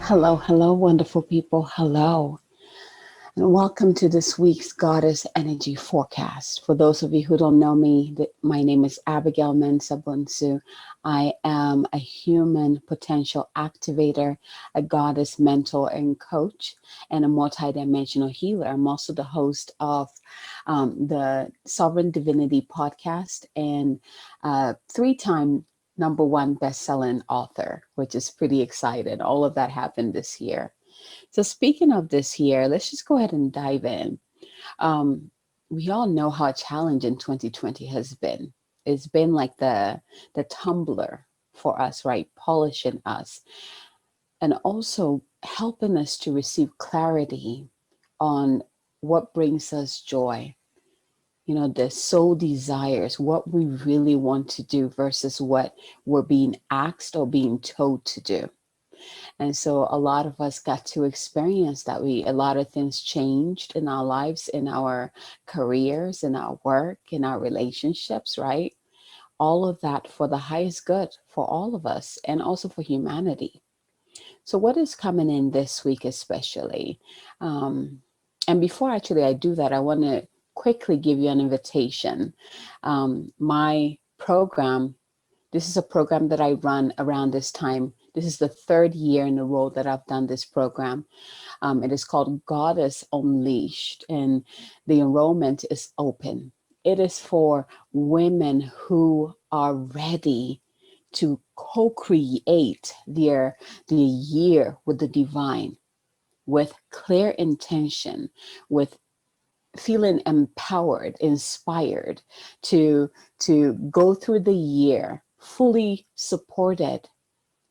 Hello, hello, wonderful people. Hello, and welcome to this week's Goddess Energy Forecast. For those of you who don't know me, my name is Abigail Mensa Bunsu. I am a human potential activator, a goddess mentor and coach, and a multidimensional healer. I'm also the host of the Sovereign Divinity podcast and three-time number one best-selling author, which is pretty exciting. All of that happened this year. So speaking of this year, let's just go ahead and dive in. Um, we all know how challenging 2020 has been. It's been like the tumbler for us, right? Polishing us and also helping us to receive clarity on what brings us joy. You know, the soul desires, what we really want to do versus what we're being asked or being told to do. And so a lot of us got to experience that. A lot of things changed in our lives, in our careers, in our work, in our relationships, right? All of that for the highest good for all of us and also for humanity. So what is coming in this week especially? And before actually I do that, I want to quickly give you an invitation. My program, this is a program that I run around this time. This is the third year in a row that I've done this program. It is called Goddess Unleashed, and the enrollment is open. It is for women who are ready to co-create their year with the divine, with clear intention, with feeling empowered, inspired to go through the year fully supported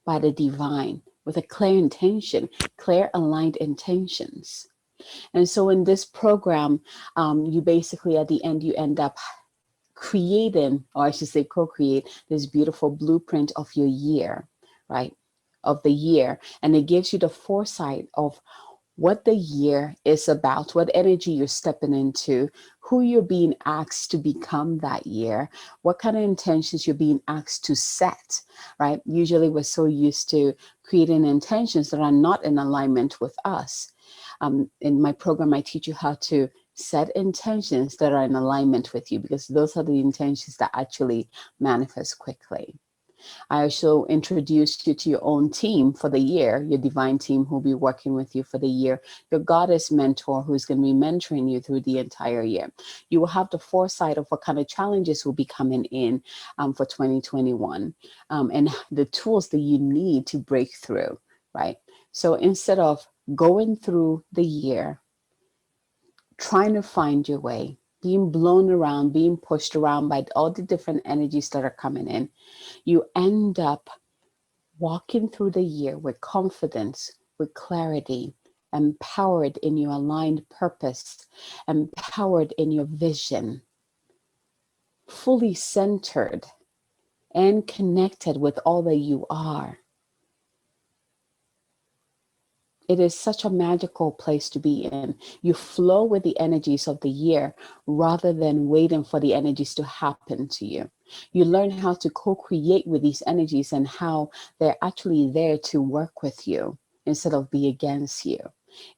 by the divine with a clear intention, clear aligned intentions. And so in this program, you basically at the end, you end up creating, or I should say co-create, this beautiful blueprint of your year, right? Of the year. And it gives you the foresight of what the year is about, what energy you're stepping into, who you're being asked to become that year, what kind of intentions you're being asked to set, right? Usually we're so used to creating intentions that are not in alignment with us. In my program, I teach you how to set intentions that are in alignment with you, because those are the intentions that actually manifest quickly. I also introduced you to your own team for the year, your divine team who'll be working with you for the year, your goddess mentor who's going to be mentoring you through the entire year. You will have the foresight of what kind of challenges will be coming in for 2021 and the tools that you need to break through, right? So instead of going through the year, trying to find your way, being blown around, being pushed around by all the different energies that are coming in, you end up walking through the year with confidence, with clarity, empowered in your aligned purpose, empowered in your vision, fully centered and connected with all that you are. It is such a magical place to be in. You flow with the energies of the year rather than waiting for the energies to happen to you. You learn how to co-create with these energies and how they're actually there to work with you instead of be against you.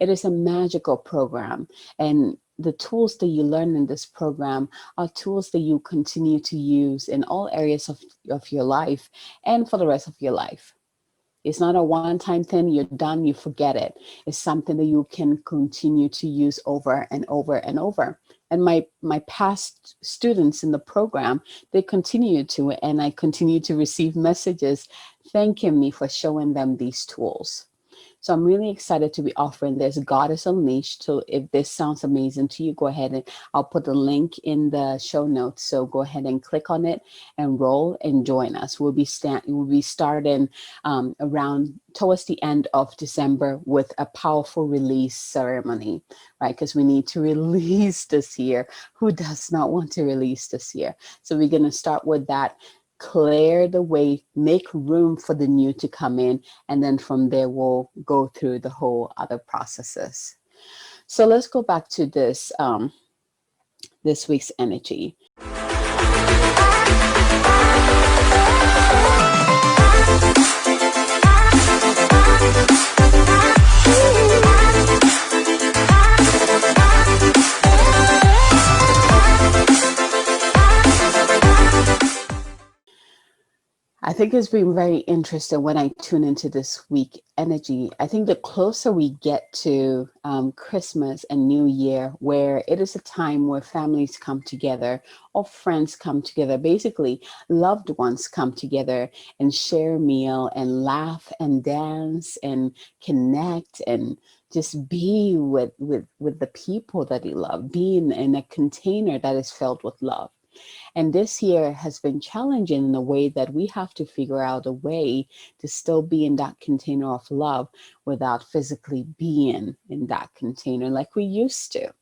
It is a magical program, and the tools that you learn in this program are tools that you continue to use in all areas of your life and for the rest of your life. It's not a one-time thing, you're done, you forget it. It's something that you can continue to use over and over and over. And my past students in the program, they continue to, and I continue to receive messages thanking me for showing them these tools. So I'm really excited to be offering this Goddess Unleashed. So if this sounds amazing to you, go ahead and I'll put the link in the show notes. So go ahead and click on it, enroll and join us. We'll be starting around towards the end of December with a powerful release ceremony, right? Because we need to release this year. Who does not want to release this year? So we're going to start with that. Clear the way, make room for the new to come in, and then from there we'll go through the whole other processes. So let's go back to this week's energy. I think it's been very interesting when I tune into this week energy. I think the closer we get to Christmas and New Year, where it is a time where families come together or friends come together, basically loved ones come together and share a meal and laugh and dance and connect and just be with the people that you love, being in a container that is filled with love. And this year has been challenging in a way that we have to figure out a way to still be in that container of love without physically being in that container like we used to.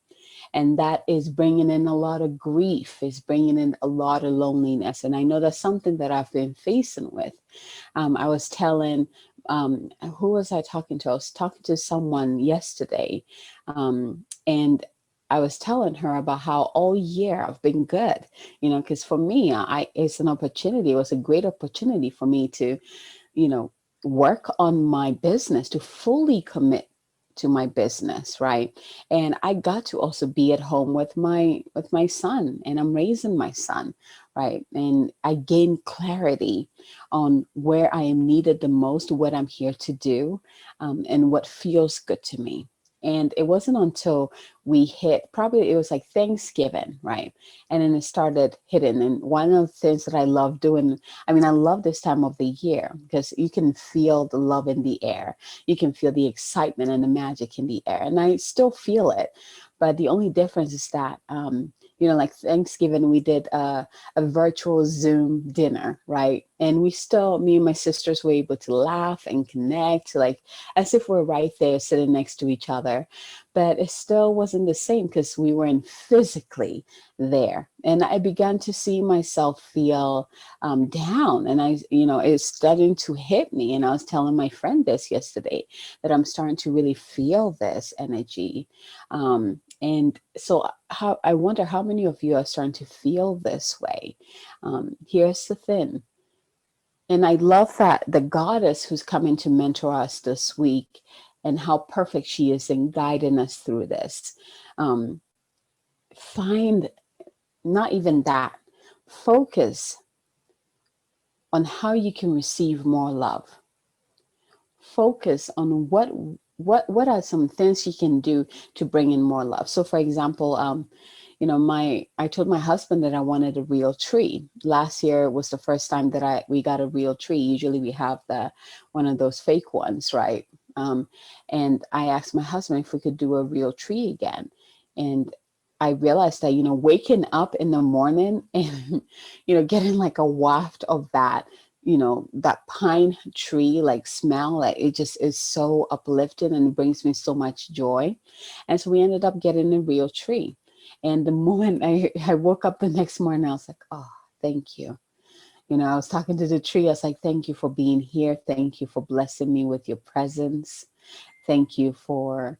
And that is bringing in a lot of grief, is bringing in a lot of loneliness. And I know that's something that I've been facing with. I was telling, who was I talking to? I was talking to someone yesterday, and I was telling her about how all year I've been good, because for me, it's an opportunity. It was a great opportunity for me to, you know, work on my business, to fully commit to my business, right? And I got to also be at home with my son, and I'm raising my son, right? And I gained clarity on where I am needed the most, what I'm here to do, and what feels good to me. And it wasn't until we hit, probably it was like Thanksgiving, right? And then it started hitting. And one of the things that I love doing, I mean, I love this time of the year because you can feel the love in the air. You can feel the excitement and the magic in the air. And I still feel it. But the only difference is that, like Thanksgiving, we did a virtual Zoom dinner, right? And we still, me and my sisters were able to laugh and connect, like as if we're right there sitting next to each other. But it still wasn't the same because we weren't physically there. And I began to see myself feel down. And it's starting to hit me. And I was telling my friend this yesterday, that I'm starting to really feel this energy. And so how I wonder how many of you are starting to feel this way. Here's the thing. And I love that the goddess who's coming to mentor us this week and how perfect she is in guiding us through this. Um, Find not even that, focus on how you can receive more love. Focus on what are some things you can do to bring in more love. So for example, I told my husband that I wanted a real tree. Last year was the first time that we got a real tree. Usually we have the one of those fake ones, right? And I asked my husband if we could do a real tree again. And I realized that, waking up in the morning and, getting like a waft of that, that pine tree like smell, like it just is so uplifting and brings me so much joy. And so we ended up getting a real tree. And the moment I woke up the next morning, I was like, oh, thank you. I was talking to the tree. I was like, thank you for being here. Thank you for blessing me with your presence. Thank you for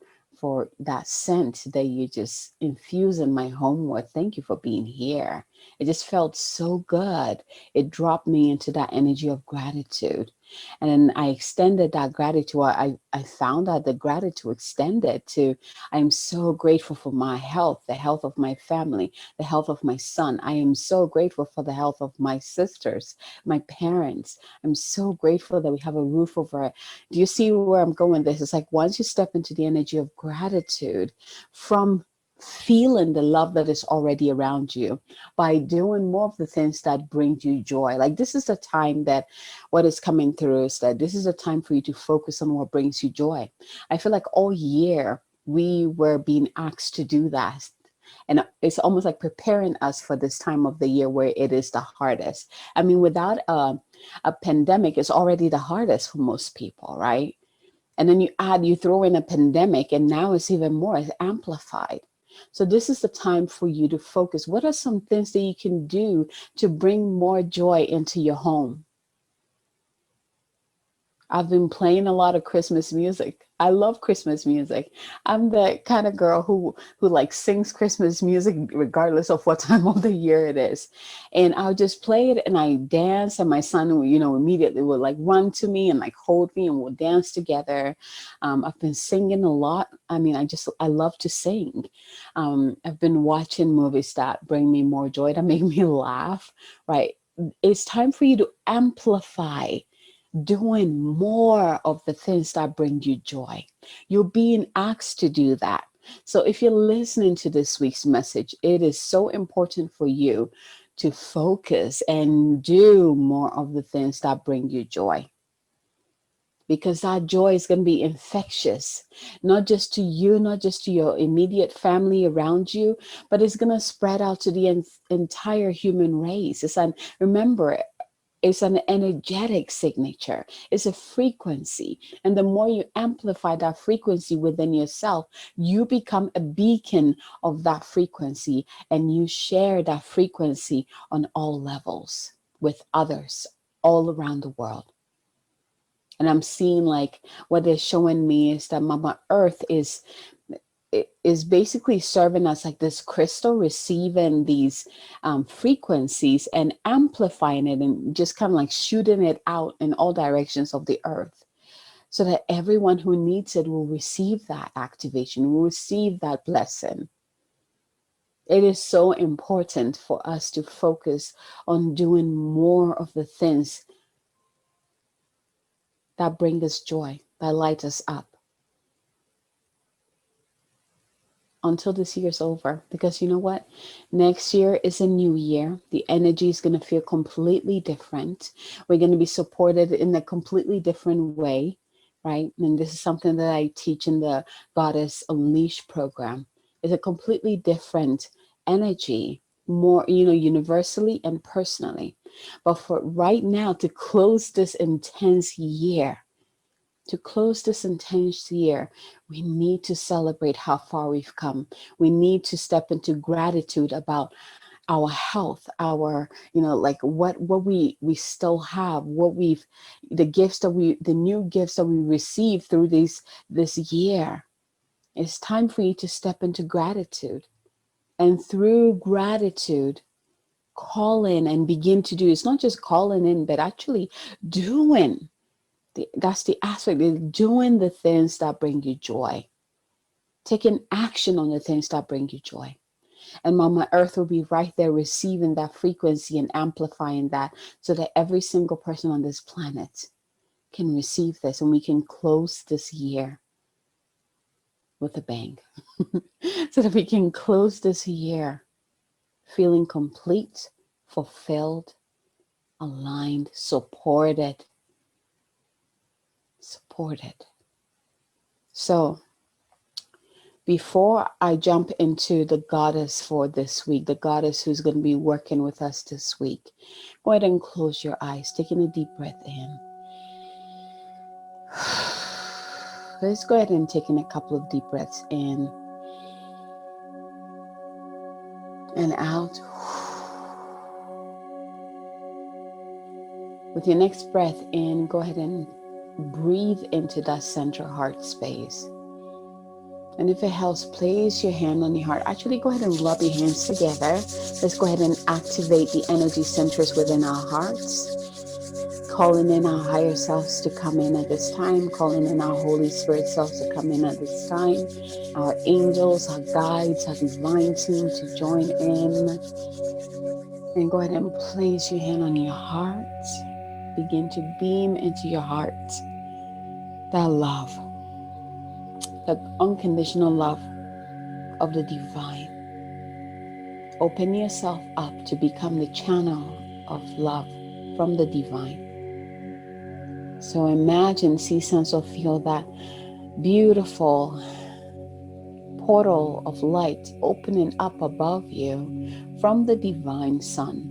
that scent that you just infuse in my home with. Thank you for being here. It just felt so good. It dropped me into that energy of gratitude. And then I extended that gratitude. I found out the gratitude extended to, I'm so grateful for my health, the health of my family, the health of my son. I am so grateful for the health of my sisters, my parents. I'm so grateful that we have a roof over it. Do you see where I'm going with this? It's like once you step into the energy of gratitude from feeling the love that is already around you by doing more of the things that bring you joy. Like this is the time that what is coming through is that this is a time for you to focus on what brings you joy. I feel like all year we were being asked to do that. And it's almost like preparing us for this time of the year where it is the hardest. I mean, without a pandemic, it's already the hardest for most people, right? And then you throw in a pandemic, and now it's even more, it's amplified. So this is the time for you to focus. What are some things that you can do to bring more joy into your home? I've been playing a lot of Christmas music. I love Christmas music. I'm the kind of girl who like sings Christmas music regardless of what time of the year it is. And I'll just play it and I dance, and my son, immediately will like run to me and like hold me and we'll dance together. I've been singing a lot. I mean, I love to sing. I've been watching movies that bring me more joy, that make me laugh, right? it's time for you to amplify doing more of the things that bring you joy. You're being asked to do that. So if you're listening to this week's message, it is so important for you to focus and do more of the things that bring you joy. Because that joy is going to be infectious, not just to you, not just to your immediate family around you, but it's going to spread out to the entire human race. Remember, it's an energetic signature. It's a frequency. And the more you amplify that frequency within yourself, you become a beacon of that frequency, and you share that frequency on all levels with others all around the world. And I'm seeing, like, what they're showing me is that Mama Earth is basically serving us like this crystal, receiving these frequencies and amplifying it, and just kind of like shooting it out in all directions of the earth, so that everyone who needs it will receive that activation, will receive that blessing. It is so important for us to focus on doing more of the things that bring us joy, that light us up, until this year's over. Because you know what? Next year is a new year. The energy is going to feel completely different. We're going to be supported in a completely different way, right? And this is something that I teach in the Goddess Unleashed program. It's a completely different energy, more, universally and personally. But for right now, to close this intense year, we need to celebrate how far we've come. We need to step into gratitude about our health, our, like what we still have, the new gifts that we received through this year. It's time for you to step into gratitude. And through gratitude, call in and begin to do. It's not just calling in, but actually doing. That's the aspect of doing the things that bring you joy, taking action on the things that bring you joy. And Mama Earth will be right there receiving that frequency and amplifying that, so that every single person on this planet can receive this, and we can close this year with a bang. So that we can close this year feeling complete, fulfilled, aligned, supported. So before I jump into the goddess for this week, the goddess who's going to be working with us this week, go ahead and close your eyes, taking a deep breath in. Let's go ahead and taking a couple of deep breaths in and out. With your next breath in, go ahead and breathe into that central heart space. And if it helps, place your hand on your heart. Actually, go ahead and rub your hands together. Let's go ahead and activate the energy centers within our hearts. Calling in our higher selves to come in at this time. Calling in our Holy Spirit selves to come in at this time. Our angels, our guides, our divine team to join in. And go ahead and place your hand on your heart. Begin to beam into your heart that love, that unconditional love of the divine. Open yourself up to become the channel of love from the divine. So imagine, see, sense, or feel that beautiful portal of light opening up above you from the divine sun.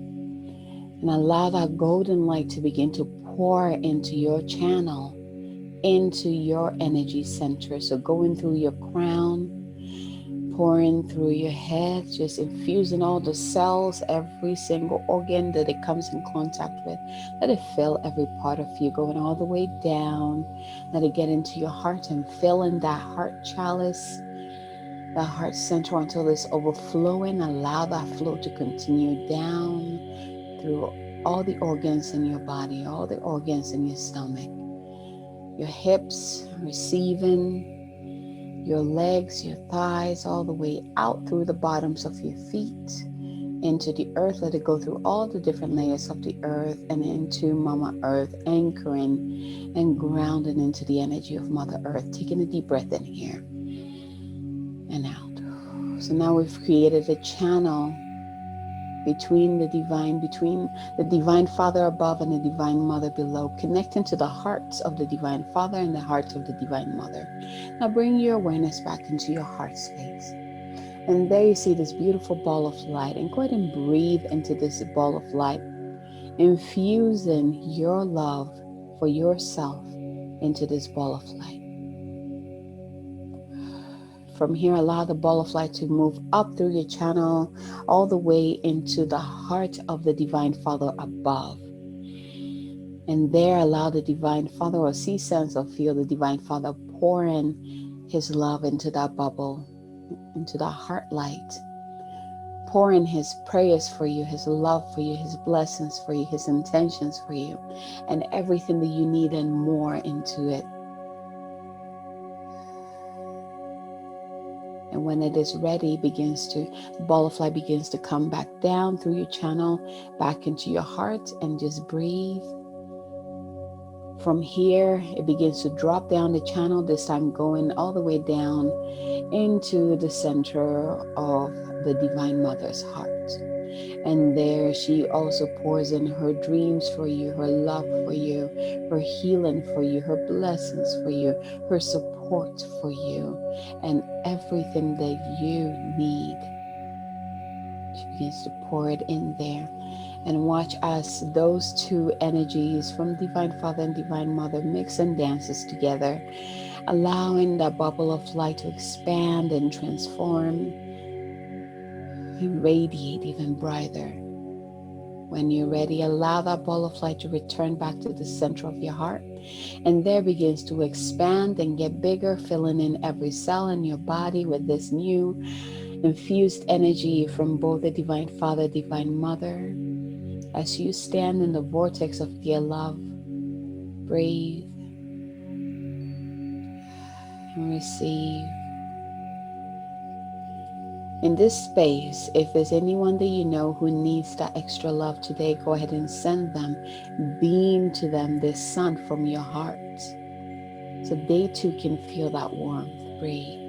And allow that golden light to begin to pour into your channel, into your energy center. So going through your crown, pouring through your head, just infusing all the cells, every single organ that it comes in contact with. Let it fill every part of you, going all the way down. Let it get into your heart and fill in that heart chalice, that heart center, until it's overflowing. Allow that flow to continue down through all the organs in your body, all the organs in your stomach, your hips receiving, your legs, your thighs, all the way out through the bottoms of your feet, into the earth. Let it go through all the different layers of the earth and into Mama Earth, anchoring and grounding into the energy of Mother Earth. Taking a deep breath in here and out. So now we've created a channel between the divine Father above and the divine Mother below, connecting to the hearts of the divine Father and the hearts of the divine Mother. Now bring your awareness back into your heart space. And there you see this beautiful ball of light. And go ahead and breathe into this ball of light, infusing your love for yourself into this ball of light. From here, allow the ball of light to move up through your channel all the way into the heart of the divine Father above. And there, allow the divine Father, or see, sense, or feel the divine Father pouring his love into that bubble, into that heart light. Pouring his prayers for you, his love for you, his blessings for you, his intentions for you, and everything that you need and more into it. And when it is ready, the ball of light begins to come back down through your channel, back into your heart, and just breathe. From here, it begins to drop down the channel, this time going all the way down into the center of the Divine Mother's heart. And there she also pours in her dreams for you, her love for you, her healing for you, her blessings for you, her support for you, and everything that you need. She begins to pour it in there. And watch as those two energies from Divine Father and Divine Mother mix and dances together, allowing that bubble of light to expand and transform and radiate even brighter. When you're ready, allow that ball of light to return back to the center of your heart, and there begins to expand and get bigger, filling in every cell in your body with this new infused energy from both the Divine Father, Divine Mother. As you stand in the vortex of their love, breathe and receive. In this space, if there's anyone that you know who needs that extra love today, go ahead and send them, beam to them this sun from your heart, so they too can feel that warmth. Breathe.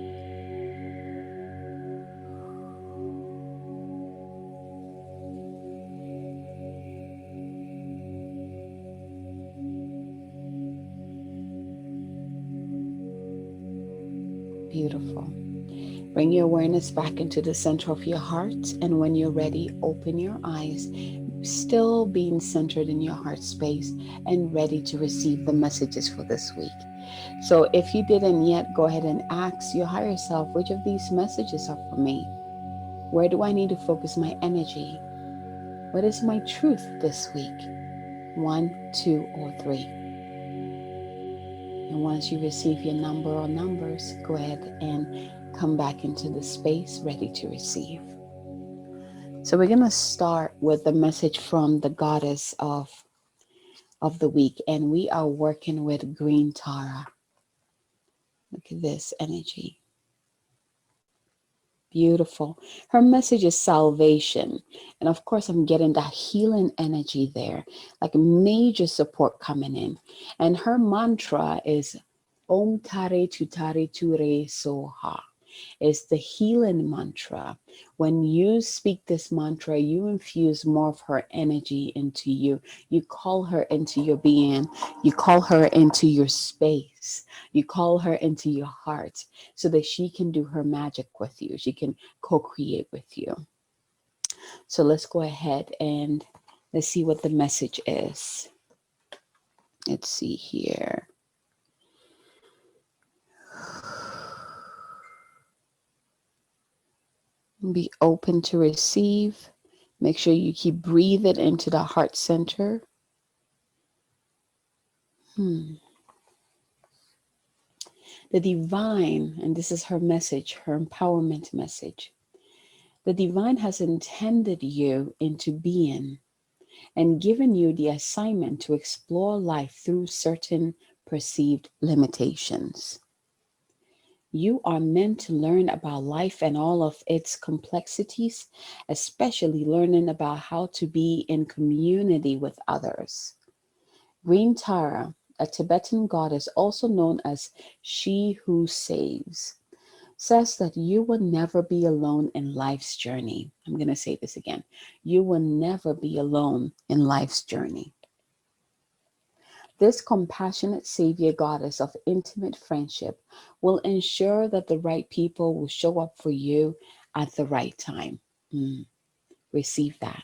Beautiful. Bring your awareness back into the center of your heart, and when you're ready, open your eyes, still being centered in your heart space and ready to receive the messages for this week. So if you didn't yet, go ahead and ask your higher self, which of these messages are for me? Where do I need to focus my energy? What is my truth this week? 1, 2, or 3. And once you receive your number or numbers, go ahead and come back into the space ready to receive. So we're going to start with the message from the goddess of the week, and we are working with Green Tara. Look at this energy. Beautiful. Her message is salvation. And of course, I'm getting that healing energy there, like major support coming in. And her mantra is Om Tare Tutare Ture Soha. It's the healing mantra. When you speak this mantra, you infuse more of her energy into you. You call her into your being. You call her into your space. You call her into your heart so that she can do her magic with you. She can co-create with you. So let's go ahead and let's see what the message is. Let's see here. Be open to receive. Make sure you keep breathing into the heart center. The divine, and this is her message, her empowerment message. The divine has intended you into being and given you the assignment to explore life through certain perceived limitations. You are meant to learn about life and all of its complexities, especially learning about how to be in community with others. Green Tara, a Tibetan goddess also known as She Who Saves, says that you will never be alone in life's journey. I'm going to say this again. You will never be alone in life's journey. This compassionate savior goddess of intimate friendship will ensure that the right people will show up for you at the right time. Receive that.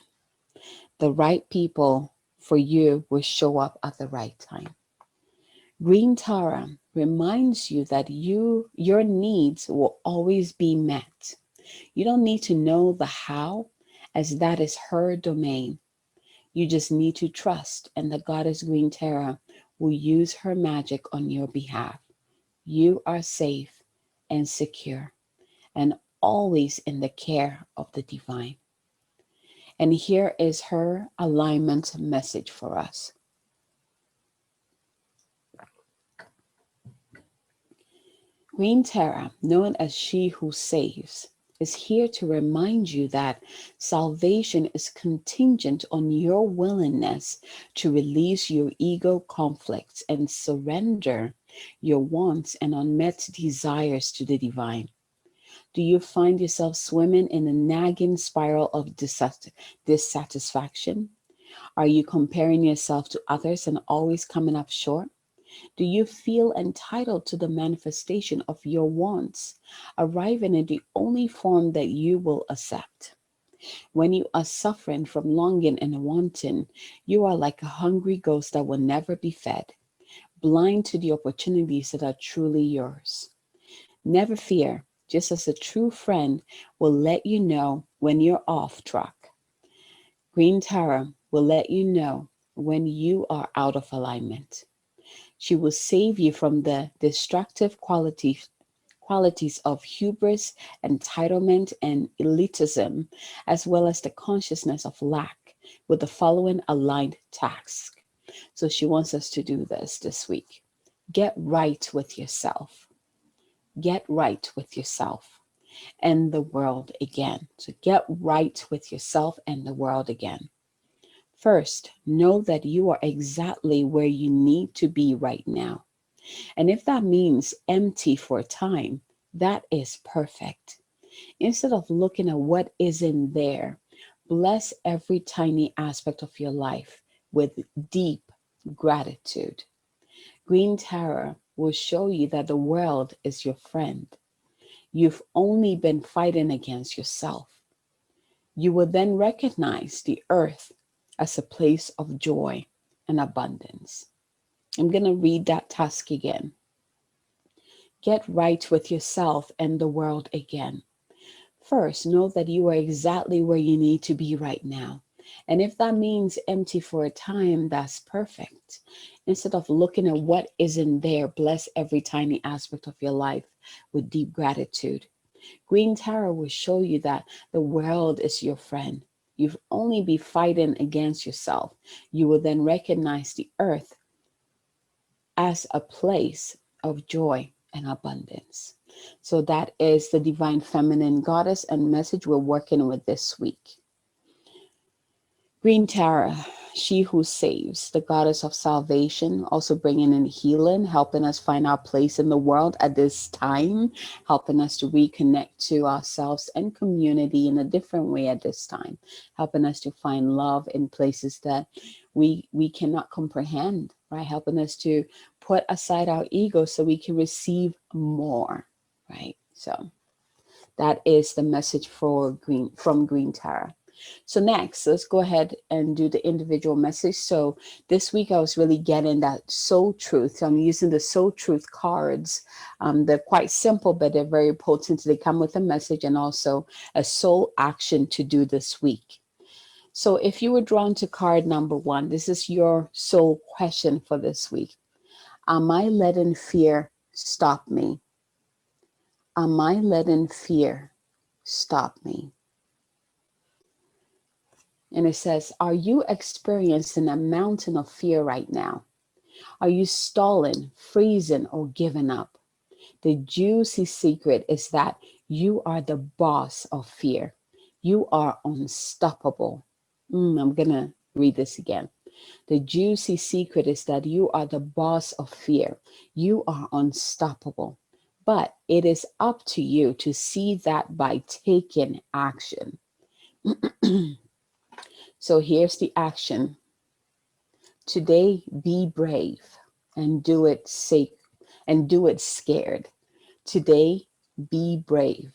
The right people for you will show up at the right time. Green Tara reminds you that your needs will always be met. You don't need to know the how, as that is her domain. You just need to trust, and the goddess Green Tara will use her magic on your behalf. You are safe and secure and always in the care of the divine. And here is her alignment message for us. Green Tara, known as She Who Saves, is here to remind you that salvation is contingent on your willingness to release your ego conflicts and surrender your wants and unmet desires to the divine. Do you find yourself swimming in a nagging spiral of dissatisfaction? Are you comparing yourself to others and always coming up short? Do you feel entitled to the manifestation of your wants, arriving in the only form that you will accept? When you are suffering from longing and wanting, you are like a hungry ghost that will never be fed, blind to the opportunities that are truly yours. Never fear, just as a true friend will let you know when you're off track. Green Tara will let you know when you are out of alignment. She will save you from the destructive qualities of hubris, entitlement, and elitism, as well as the consciousness of lack, with the following aligned task. So she wants us to do this week. Get right with yourself. Get right with yourself and the world again. So get right with yourself and the world again. First, know that you are exactly where you need to be right now. And if that means empty for a time, that is perfect. Instead of looking at what isn't there, bless every tiny aspect of your life with deep gratitude. Green Tara will show you that the world is your friend. You've only been fighting against yourself. You will then recognize the earth as a place of joy and abundance. I'm going to read that task again. Get right with yourself and the world again. First, know that you are exactly where you need to be right now. And if that means empty for a time, that's perfect. Instead of looking at what isn't there, bless every tiny aspect of your life with deep gratitude. Green Tara will show you that the world is your friend. You've only be fighting against yourself. You will then recognize the earth as a place of joy and abundance. So that is the divine feminine goddess and message we're working with this week. Green Tara, she who saves, the goddess of salvation, also bringing in healing, helping us find our place in the world at this time, helping us to reconnect to ourselves and community in a different way at this time, helping us to find love in places that we cannot comprehend, right? Helping us to put aside our ego so we can receive more, right? So that is the message from Green Tara. So next, let's go ahead and do the individual message. So this week I was really getting that soul truth. So I'm using the soul truth cards. They're quite simple, but they're very potent. They come with a message and also a soul action to do this week. So if you were drawn to card number 1, this is your soul question for this week. Am I letting fear stop me? Am I letting fear stop me? And it says, are you experiencing a mountain of fear right now? Are you stalling, freezing, or giving up? The juicy secret is that you are the boss of fear. You are unstoppable. I'm going to read this again. The juicy secret is that you are the boss of fear. You are unstoppable. But it is up to you to see that by taking action. So here's the action. Today, be brave and do it safe and do it scared. Today, be brave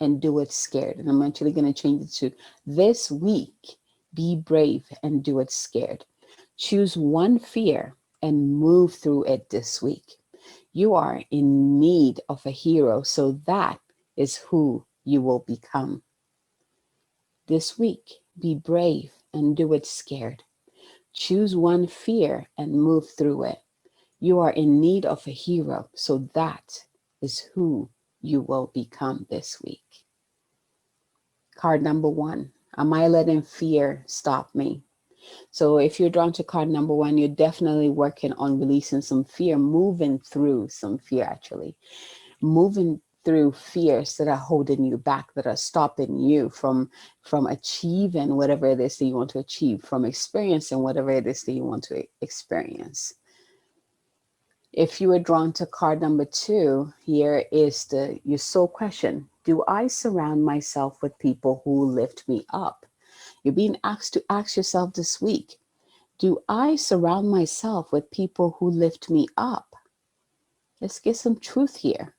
and do it scared. And I'm actually going to change it to this week, be brave and do it scared. Choose one fear and move through it this week. You are in need of a hero, so that is who you will become. This week, be brave and do it scared. Choose one fear and move through it. You are in need of a hero, so that is who you will become this week. Card number 1. Am I letting fear stop me? So if you're drawn to card number 1, you're definitely working on releasing some fear, moving through some fear actually. Moving through fears that are holding you back, that are stopping you from achieving whatever it is that you want to achieve, from experiencing whatever it is that you want to experience. If you were drawn to card number 2, here is your soul question. Do I surround myself with people who lift me up? You're being asked to ask yourself this week, do I surround myself with people who lift me up? Let's get some truth here.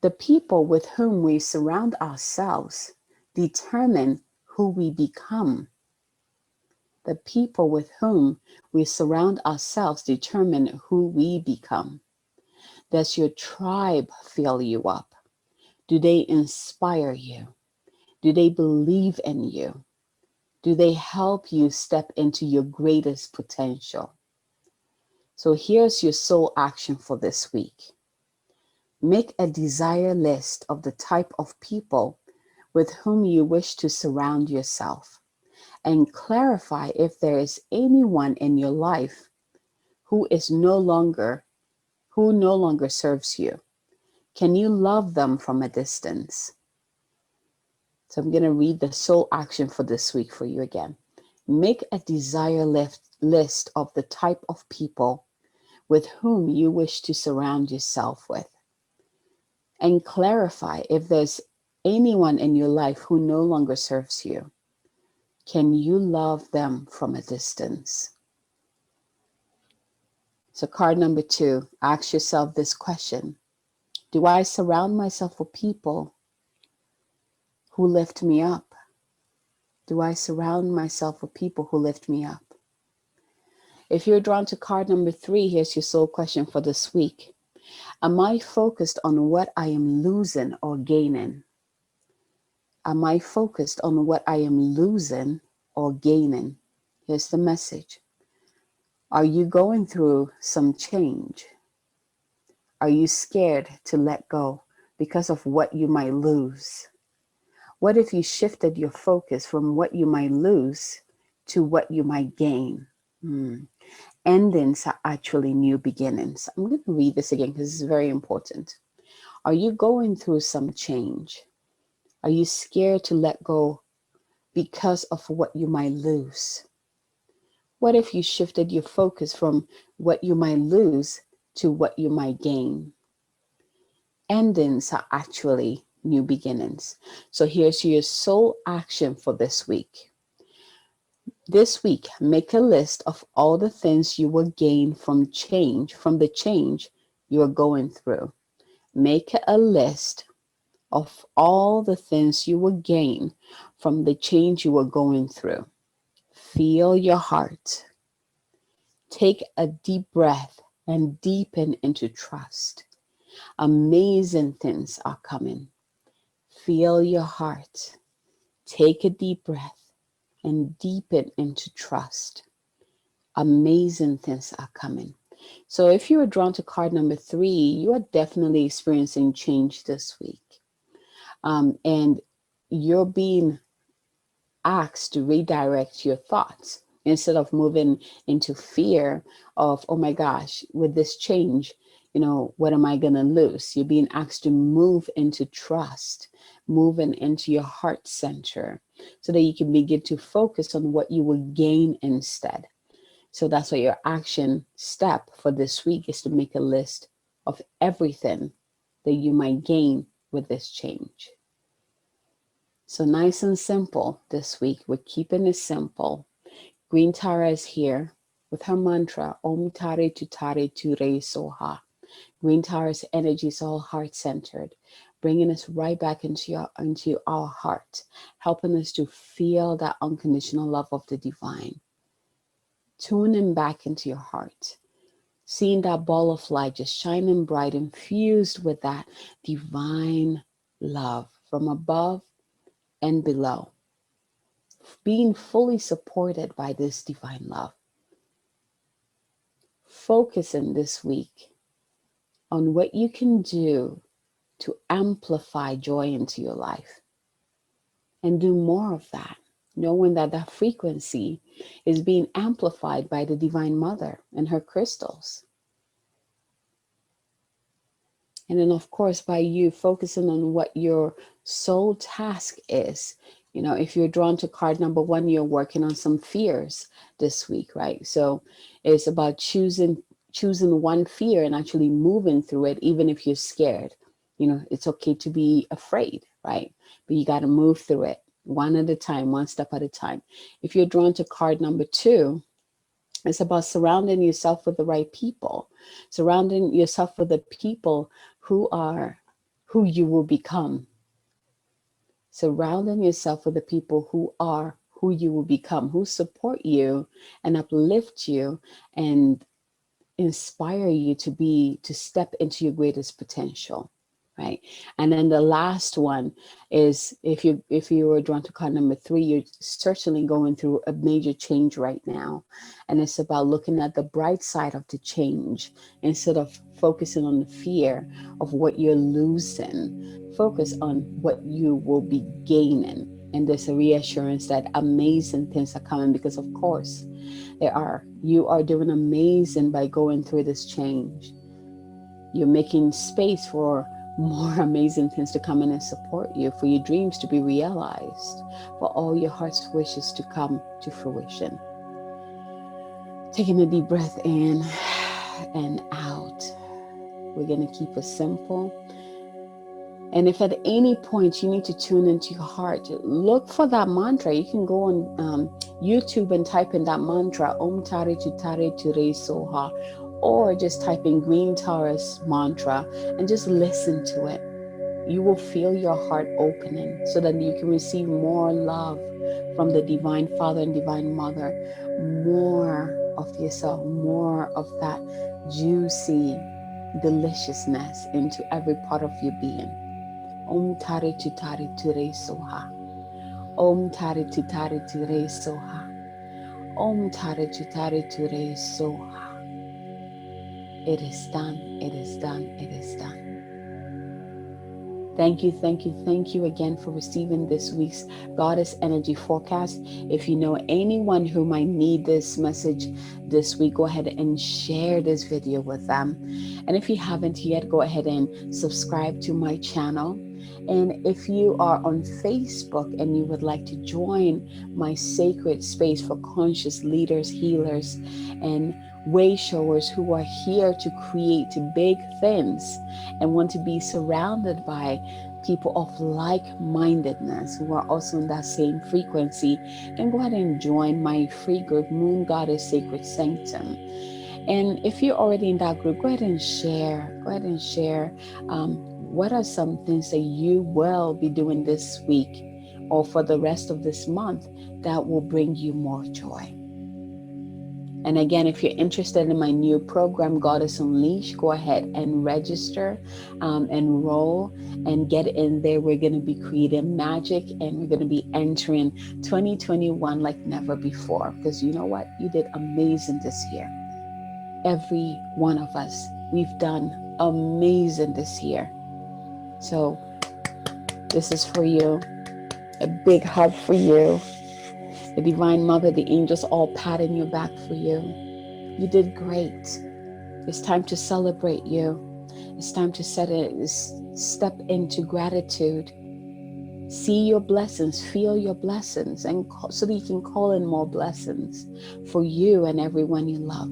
The people with whom we surround ourselves determine who we become. The people with whom we surround ourselves determine who we become. Does your tribe fill you up? Do they inspire you? Do they believe in you? Do they help you step into your greatest potential? So here's your soul action for this week. Make a desire list of the type of people with whom you wish to surround yourself, and clarify if there is anyone in your life who no longer serves you. Can you love them from a distance? So I'm going to read the soul action for this week for you again. Make a desire list of the type of people with whom you wish to surround yourself with, and clarify if there's anyone in your life who no longer serves you. Can you love them from a distance? So card number 2, ask yourself this question. Do I surround myself with people who lift me up? Do I surround myself with people who lift me up? If you're drawn to card number 3, here's your soul question for this week. Am I focused on what I am losing or gaining? Am I focused on what I am losing or gaining? Here's the message. Are you going through some change? Are you scared to let go because of what you might lose? What if you shifted your focus from what you might lose to what you might gain? Endings are actually new beginnings. I'm going to read this again because it's very important. Are you going through some change? Are you scared to let go because of what you might lose? What if you shifted your focus from what you might lose to what you might gain? Endings are actually new beginnings. So here's your soul action for this week. This week, make a list of all the things you will gain from the change you are going through. Make a list of all the things you will gain from the change you are going through. Feel your heart. Take a deep breath and deepen into trust. Amazing things are coming. Feel your heart. Take a deep breath and deepen into trust. Amazing things are coming. So if you are drawn to card number 3, you are definitely experiencing change this week. And you're being asked to redirect your thoughts instead of moving into fear of, oh my gosh, with this change, what am I going to lose? You're being asked to move into trust, moving into your heart center so that you can begin to focus on what you will gain instead. So that's what your action step for this week is, to make a list of everything that you might gain with this change. So nice and simple this week. We're keeping it simple. Green Tara is here with her mantra, Om Tare Tutare Ture Soha. Green Tara's energy is all heart-centered, bringing us right back into our heart, helping us to feel that unconditional love of the divine. Tuning back into your heart, seeing that ball of light just shining bright, infused with that divine love from above and below, being fully supported by this divine love. Focusing this week on what you can do to amplify joy into your life, and do more of that, knowing that that frequency is being amplified by the Divine Mother and her crystals. And then, of course, by you focusing on what your soul task is. If you're drawn to card number 1, you're working on some fears this week, right? So it's about choosing one fear and actually moving through it, even if you're scared. It's okay to be afraid, right? But you got to move through it one at a time, one step at a time. If you're drawn to card number 2, it's about surrounding yourself with the right people, surrounding yourself with the people who are who you will become. Surrounding yourself with the people who are who you will become, who support you and uplift you and inspire you to step into your greatest potential. Right. And then the last one is, if you were drawn to card number 3, you're certainly going through a major change right now. And it's about looking at the bright side of the change instead of focusing on the fear of what you're losing. Focus on what you will be gaining. And there's a reassurance that amazing things are coming, because of course you are doing amazing by going through this change. You're making space for more amazing things to come in and support you, for your dreams to be realized, for all your heart's wishes to come to fruition. Taking a deep breath in and out. We're going to keep it simple. And if at any point you need to tune into your heart, look for that mantra. You can go on YouTube and type in that mantra, Om Tare Tutare Ture Soha, or just type in Green Tara's mantra and just listen to it. You will feel your heart opening so that you can receive more love from the Divine Father and Divine Mother, more of yourself, more of that juicy deliciousness into every part of your being. Om Tare Tutare Ture Soha. Om Tare Tutare Ture Soha. Om Tare Tutare Ture Soha. It is done, it is done, it is done. Thank you, thank you, thank you again for receiving this week's Goddess Energy Forecast. If you know anyone who might need this message this week, go ahead and share this video with them. And if you haven't yet, go ahead and subscribe to my channel. And if you are on Facebook and you would like to join my sacred space for conscious leaders, healers, and way showers who are here to create big things and want to be surrounded by people of like-mindedness who are also in that same frequency, then go ahead and join my free group, Moon Goddess Sacred Sanctum. And if you're already in that group, go ahead and share. Go ahead and share. What are some things that you will be doing this week or for the rest of this month that will bring you more joy? And again, if you're interested in my new program, Goddess Unleashed, go ahead and register, enroll, and get in there. We're going to be creating magic, and we're going to be entering 2021 like never before. Because you know what? You did amazing this year. Every one of us, we've done amazing this year. So this is for you. A big hug for you. The Divine Mother, the angels all patting you back for you. You did great. It's time to celebrate you. It's time to step into gratitude. See your blessings, feel your blessings, and so that you can call in more blessings for you and everyone you love.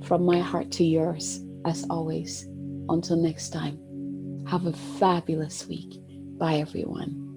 From my heart to yours, as always. Until next time, have a fabulous week. Bye, everyone.